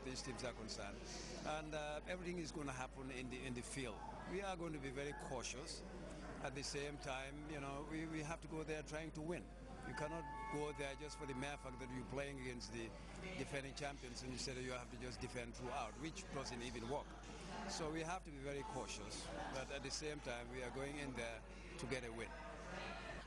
these teams are concerned, and everything is going to happen in the field. We are going to be very cautious. At the same time, you know, we have to go there trying to win. You cannot go there just for the mere fact that you're playing against the defending champions and you say that you have to just defend throughout, which doesn't even work. So we have to be very cautious, but at the same time, we are going in there to get a win.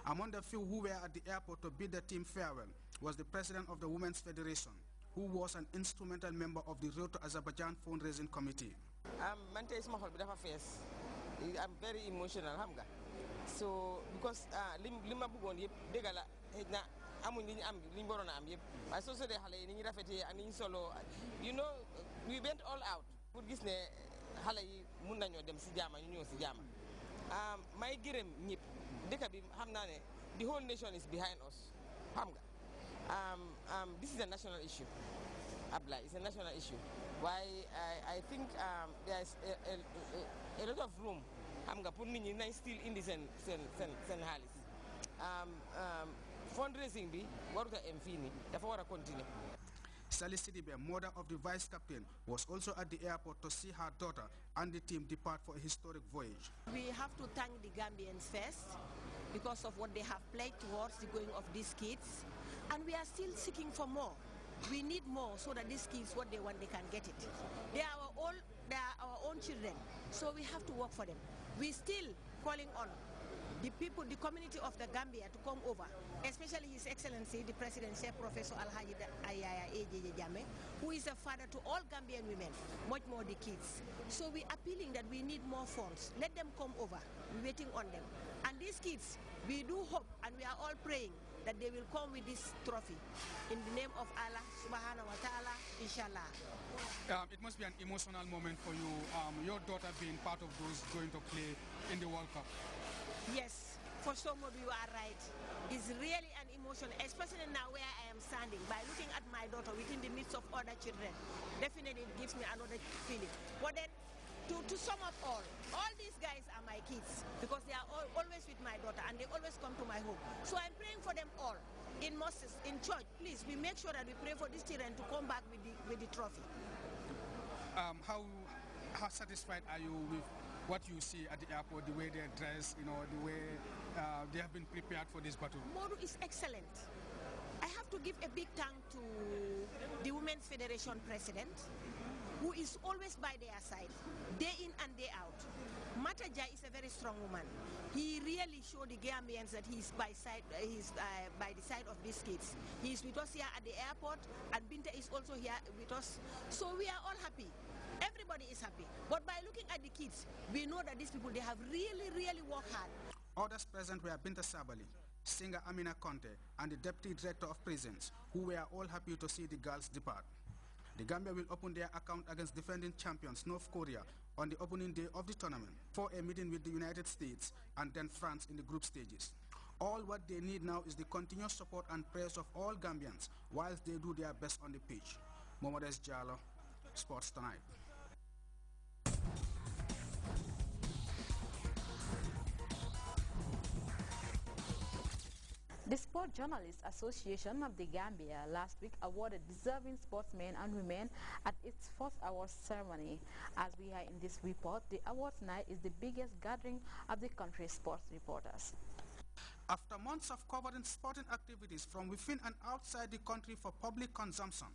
Among the few who were at the airport to bid the team farewell was the president of the Women's Federation, who was an instrumental member of the Road to Azerbaijan fundraising committee. I'm very emotional, so because lima bugon yep degala na amuñ liñ am liñ borona am yep way so so de xalé yi ni rafété ak ni solo, you know, we went all out pour gis né xalé yi mën nañu dem ci jama ñu ñëw ci jama. May gërëm ñep dëkk bi xamna né the whole nation is behind us, xam nga. This is a national issue, Abla, it's a national issue. Why I think there's a lot of room pour nit ñi nañ still indi seen xaalis. Fundraising bi waruta em fii nii dafa war a continuer. Sally Sidibe, mother of the vice captain, was also at the airport to see her daughter and the team depart for a historic voyage. We have to thank the Gambians first because of what they have played towards the going of these kids, and we are still seeking for more. We need more so that these kids, what they want, they can get it. They are our own children, so we have to work for them. We're still calling on the people, the community of the Gambia to come over, especially His Excellency, the President, Chef Professor Alhaji Ayaya AJJ Jammeh, who is a father to all Gambian women, much more the kids. So we're appealing that we need more funds. Let them come over. We're waiting on them. And these kids, we do hope, and we are all praying that they will come with this trophy. In the name of Allah subhanahu wa ta'ala, inshallah. It must be an emotional moment for you, your daughter being part of those going to play in the World Cup. Yes, for some of you are right. It's really an emotion, especially now where I am standing. By looking at my daughter within the midst of other children, definitely it gives me another feeling. But then, to sum up all these guys are my kids because they are always with my daughter and they always come to my home. So I'm praying for them all. In mosques, in church, please, we make sure that we pray for these children to come back with the trophy. How satisfied are you with what you see at the airport, the way they're dressed, you know, the way they have been prepared for this battle? Modu is excellent. I have to give a big thank to the Women's Federation President, who is always by their side, day in and day out. Mataja is a very strong woman. He really showed the Gambians that he's by the side of these kids. He's with us here at the airport, and Binta is also here with us. So we are all happy. Everybody is happy. But by looking at the kids, we know that these people, they have really, really worked hard. Others present were Binta Sabali, singer Amina Conte, and the Deputy Director of Prisons, who were all happy to see the girls depart. The Gambia will open their account against defending champions North Korea on the opening day of the tournament for a meeting with the United States and then France in the group stages. All what they need now is the continuous support and prayers of all Gambians whilst they do their best on the pitch. Mohamed S. Jallo, Sports Tonight. The Sport Journalists Association of the Gambia last week awarded deserving sportsmen and women at its first awards ceremony. As we are in this report, the awards night is the biggest gathering of the country's sports reporters. After months of covering sporting activities from within and outside the country for public consumption,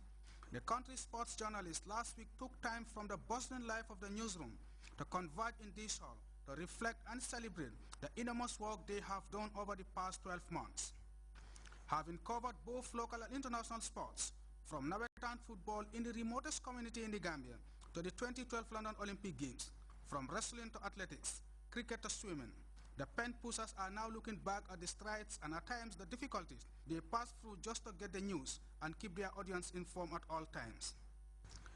the country's sports journalists last week took time from the bustling life of the newsroom to converge in this hall to reflect and celebrate the enormous work they have done over the past 12 months. Having covered both local and international sports, from Nawetan football in the remotest community in the Gambia to the 2012 London Olympic Games, from wrestling to athletics, cricket to swimming, the pen pushers are now looking back at the strides and at times the difficulties they pass through just to get the news and keep their audience informed at all times.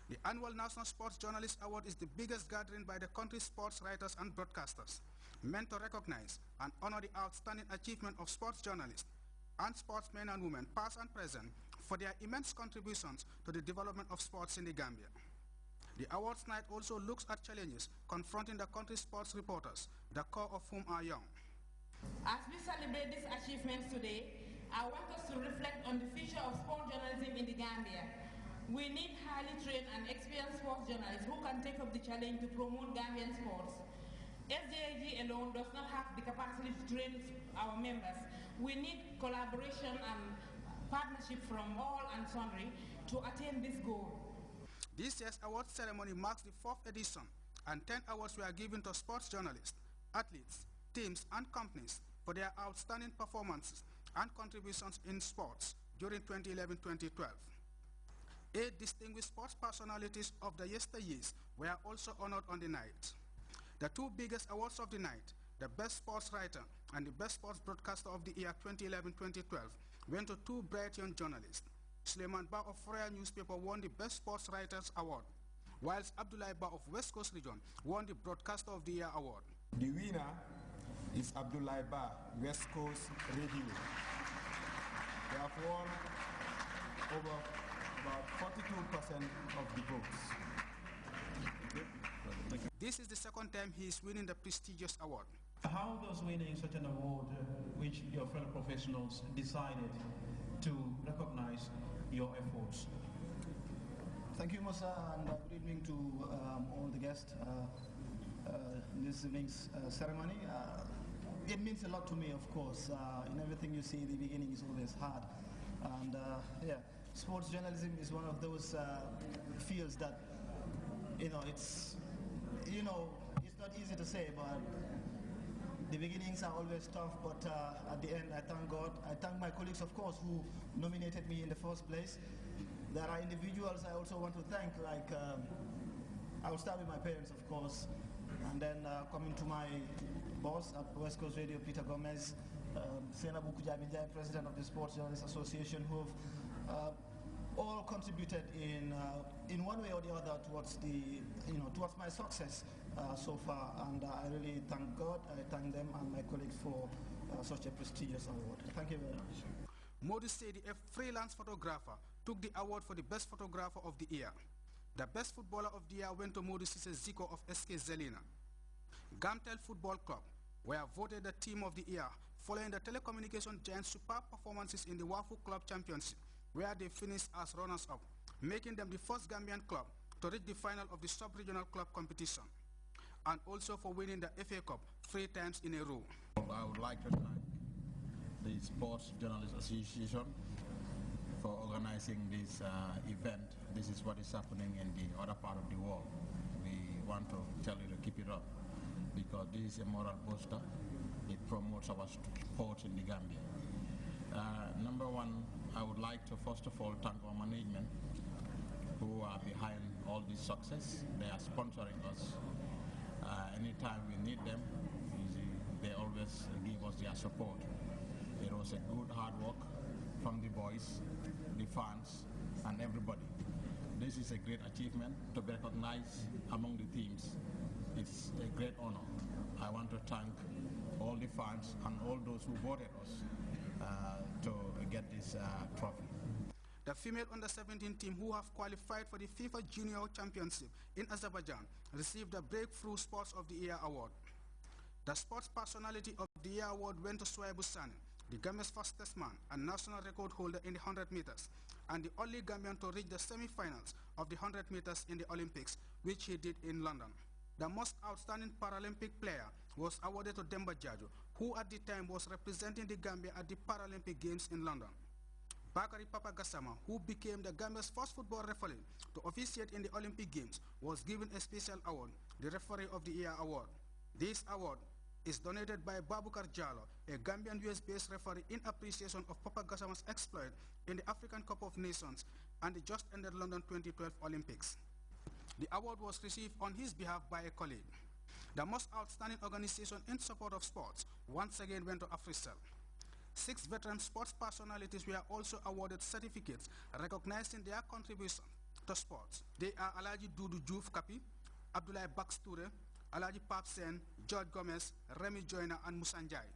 The annual National Sports Journalist Award is the biggest gathering by the country's sports writers and broadcasters, meant to recognize and honor the outstanding achievement of sports journalists and sportsmen and women, past and present, for their immense contributions to the development of sports in the Gambia. The awards night also looks at challenges confronting the country's sports reporters, the core of whom are young. As we celebrate these achievements today, I want us to reflect on the future of sport journalism in the Gambia. We need highly trained and experienced sports journalists who can take up the challenge to promote Gambian sports. SJG alone does not have the capacity to train our members. We need collaboration and partnership from all and sundry to attain this goal. This year's award ceremony marks the 4th edition, and 10 awards were given to sports journalists, athletes, teams, and companies for their outstanding performances and contributions in sports during 2011-2012. 8 distinguished sports personalities of the yesteryears were also honored on the night. The 2 biggest awards of the night, the Best Sports Writer and the Best Sports Broadcaster of the year 2011-2012, went to 2 bright young journalists. Suleiman Ba of Freya newspaper won the Best Sports Writers Award, whilst Abdullah Ba of West Coast Region won the Broadcaster of the Year Award. The winner is Abdullah Ba, West Coast Radio. They have won over about 42% of the votes. This is the 2nd time he is winning the prestigious award. How does winning such an award, which your fellow professionals decided to recognize your efforts? Thank you, Musa, and good evening to all the guests in this evening's ceremony. It means a lot to me, of course. In everything you see, the beginning is always hard. And yeah, sports journalism is one of those fields that, it's not easy to say, but the beginnings are always tough, but at the end, I thank God. I thank my colleagues, of course, who nominated me in the first place. There are individuals I also want to thank, like, I will start with my parents, of course, and then coming to my boss at West Coast Radio, Peter Gomez, Senabu Kujabinjai, President of the Sports Journalists Association, who have all contributed in one way or the other towards towards my success so far, and I really thank God. I thank them and my colleagues for such a prestigious award. Thank you very much. Modi Sedi, a freelance photographer, took the award for the best photographer of the year. The best footballer of the year went to Modi Sise Zico of SK Zelina. Gamtel Football Club were voted the team of the year following the telecommunication giant's superb performances in the Wafu Club Championship, where they finished as runners-up, making them the first Gambian club to reach the final of the sub-regional club competition, and also for winning the FA Cup 3 times in a row. I would like to thank the Sports Journalists Association for organizing this event. This is what is happening in the other part of the world. We want to tell you to keep it up, because this is a moral booster. It promotes our sports in the Gambia. Number one, I would like to first of all thank our management who are behind all this success. They are sponsoring us. Anytime we need them, they always give us their support. It was a good hard work from the boys, the fans, and everybody. This is a great achievement to be recognized among the teams. It's a great honor. I want to thank all the fans and all those who voted us to get this trophy. The female under-17 team, who have qualified for the FIFA Junior Championship in Azerbaijan, received the Breakthrough Sports of the Year Award. The Sports Personality of the Year Award went to Suwaibu Sane, the Gambia's fastest man and national record holder in the 100 meters, and the only Gambian to reach the semi-finals of the 100 meters in the Olympics, which he did in London. The most outstanding Paralympic player was awarded to Demba Jajo, who at the time was representing the Gambia at the Paralympic Games in London. Bakari Papa Gassama, who became the Gambia's first football referee to officiate in the Olympic Games, was given a special award, the Referee of the Year Award. This award is donated by Babukar Jallo, a Gambian US-based referee, in appreciation of Papa Gassama's exploit in the African Cup of Nations and the just-ended London 2012 Olympics. The award was received on his behalf by a colleague. The most outstanding organization in support of sports once again went to AfriCell. 6 veteran sports personalities were also awarded certificates recognizing their contribution to sports. They are Alaji Dudu Diouf Kapi, Abdoulaye Baksture, Alaji Pap Sen, George Gomez, Remy Joyner, and Musanjai.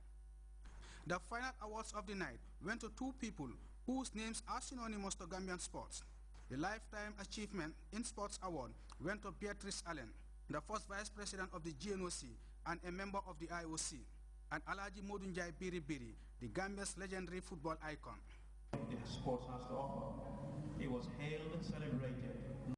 The final awards of the night went to 2 people whose names are synonymous to Gambian sports. The Lifetime Achievement in Sports Award went to Beatrice Allen, the first Vice President of the GNOC and a member of the IOC, and Alaji Modunjai Biri Biri, the Gambia's legendary football icon. the sports has to offer. It was hailed, celebrated.